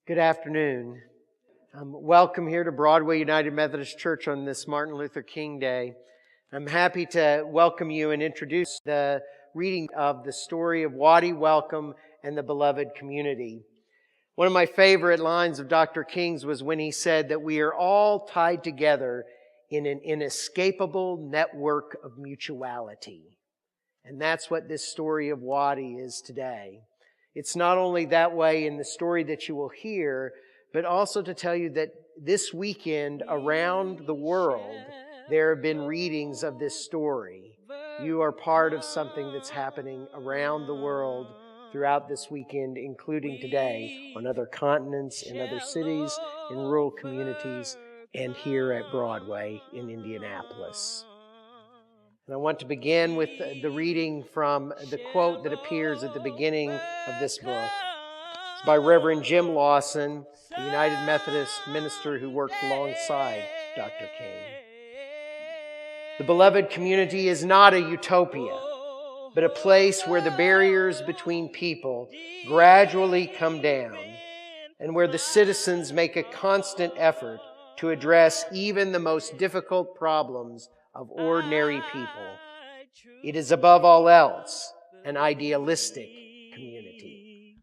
Good afternoon. Welcome here to Broadway United Methodist Church on this Martin Luther King Day. I'm happy to welcome you and introduce the reading of the story of Waddie Welcome and the beloved community. One of my favorite lines of Dr. King's was when he said that we are all tied together in an inescapable network of mutuality. And that's what this story of Waddie is today. It's not only that way in the story that you will hear, but also to tell you that this weekend around the world, there have been readings of this story. You are part of something that's happening around the world throughout this weekend, including today on other continents, in other cities, in rural communities, and here at Broadway in Indianapolis. And I want to begin with the reading from the quote that appears at the beginning of this book. It's by Reverend Jim Lawson, the United Methodist minister who worked alongside Dr. King. The beloved community is not a utopia, but a place where the barriers between people gradually come down and where the citizens make a constant effort to address even the most difficult problems of ordinary people. It is above all else an idealistic community.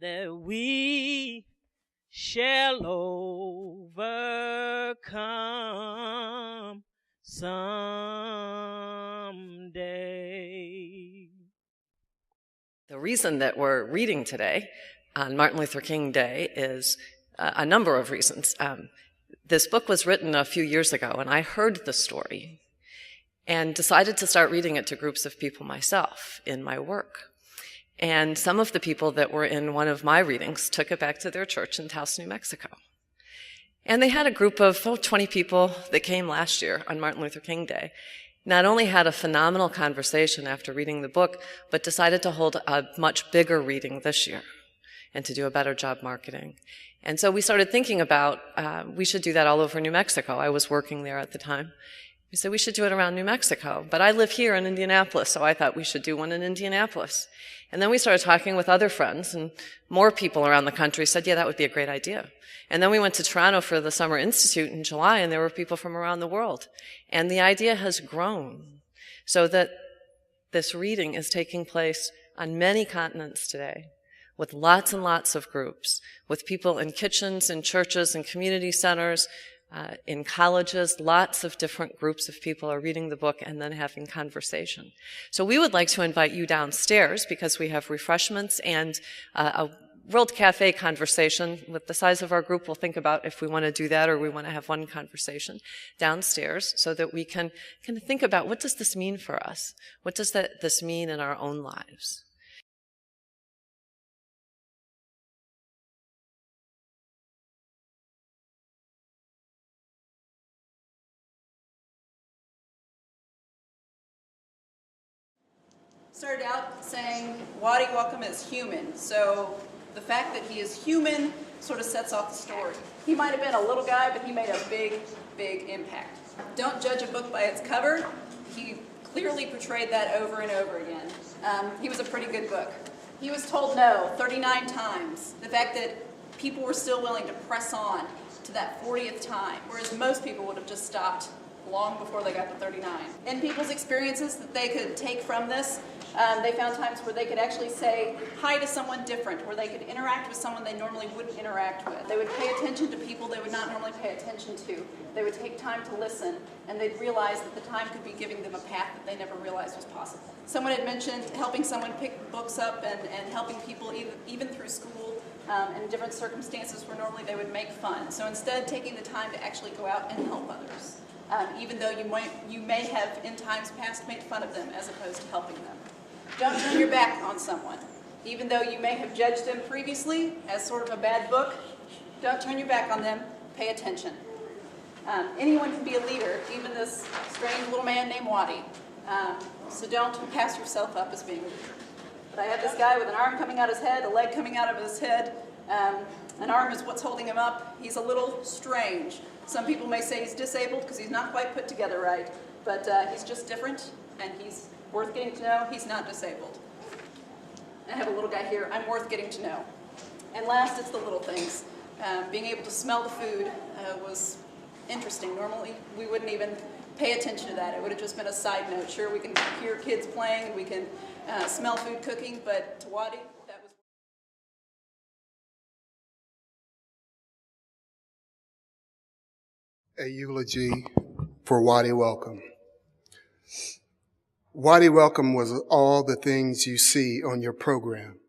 That we shall overcome someday. The reason that we're reading today on Martin Luther King Day is a number of reasons. This book was written a few years ago, and I heard the story and decided to start reading it to groups of people myself in my work. And some of the people that were in one of my readings took it back to their church in Taos, New Mexico. And they had a group of 20 people that came last year on Martin Luther King Day. Not only had a phenomenal conversation after reading the book, but decided to hold a much bigger reading this year and to do a better job marketing. And so we started thinking about, we should do that all over New Mexico. I was working there at the time. We said we should do it around New Mexico. But I live here in Indianapolis, so I thought we should do one in Indianapolis. And then we started talking with other friends, and more people around the country said, yeah, that would be a great idea. And then we went to Toronto for the Summer Institute in July, and there were people from around the world. And the idea has grown so that this reading is taking place on many continents today, with lots and lots of groups, with people in kitchens, in churches, in community centers, in colleges. Lots of different groups of people are reading the book and then having conversation. So we would like to invite you downstairs because we have refreshments and a World Cafe conversation. With the size of our group, we'll think about if we want to do that or we want to have one conversation downstairs so that we can kind of think about what does this mean for us? What does this mean in our own lives? Started out saying Waddie Welcome is human, so the fact that he is human sort of sets off the story. He might have been a little guy, but he made a big, big impact. Don't judge a book by its cover. He clearly portrayed that over and over again. He was a pretty good book. He was told no 39 times. The fact that people were still willing to press on to that 40th time, whereas most people would have just stopped long before they got to 39. In people's experiences that they could take from this, they found times where they could actually say hi to someone different, where they could interact with someone they normally wouldn't interact with. They would pay attention to people they would not normally pay attention to. They would take time to listen, and they'd realize that the time could be giving them a path that they never realized was possible. Someone had mentioned helping someone pick books up and helping people even through school in different circumstances where normally they would make fun. So instead, taking the time to actually go out and help others, even though you may have in times past made fun of them as opposed to helping them. Don't turn your back on someone. Even though you may have judged them previously as sort of a bad book, don't turn your back on them. Pay attention. Anyone can be a leader, even this strange little man named Waddie. So don't pass yourself up as being a leader. But I have this guy with an arm coming out of his head, a leg coming out of his head. An arm is what's holding him up. He's a little strange. Some people may say he's disabled because he's not quite put together right, but he's just different, and he's worth getting to know. He's not disabled. I have a little guy here. I'm worth getting to know. And last, it's the little things. Being able to smell the food was interesting. Normally, we wouldn't even pay attention to that. It would have just been a side note. Sure, we can hear kids playing, and we can smell food cooking, but to Waddie, that was... A eulogy for Waddie Welcome. Waddie Welcome was all the things you see on your program,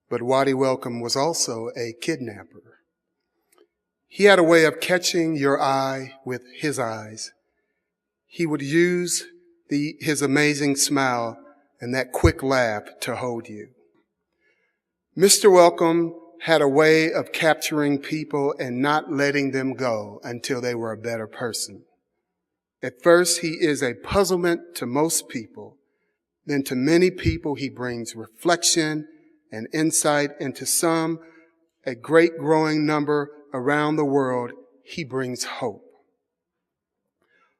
but Waddie Welcome was also a kidnapper. He had a way of catching your eye with his eyes. He would use his amazing smile and that quick laugh to hold you. Mr. Welcome had a way of capturing people and not letting them go until they were a better person. At first, he is a puzzlement to most people. Then to many people, he brings reflection and insight, and to some, a great growing number around the world, he brings hope.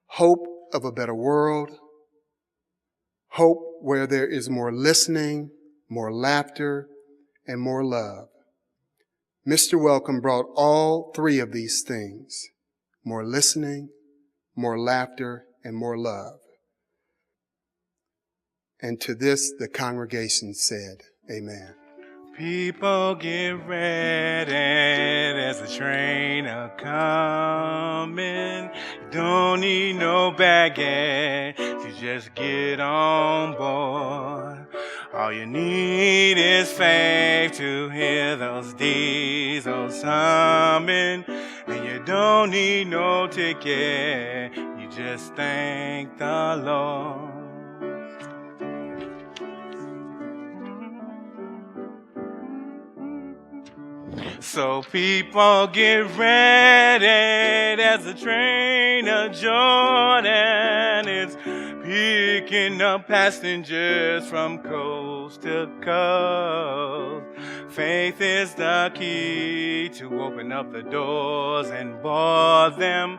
Hope of a better world. Hope where there is more listening, more laughter, and more love. Mr. Welcome brought all three of these things: more listening, more laughter, and more love. And to this the congregation said, Amen. People get ready, there's a train a-coming. Don't need no baggage, you just get on board. All you need is faith to hear those diesels humming. And you don't need no ticket, you just thank the Lord. So people get ready, there's a train of Jordan. It's picking up passengers from coast to coast. Faith is the key to open up the doors and board them.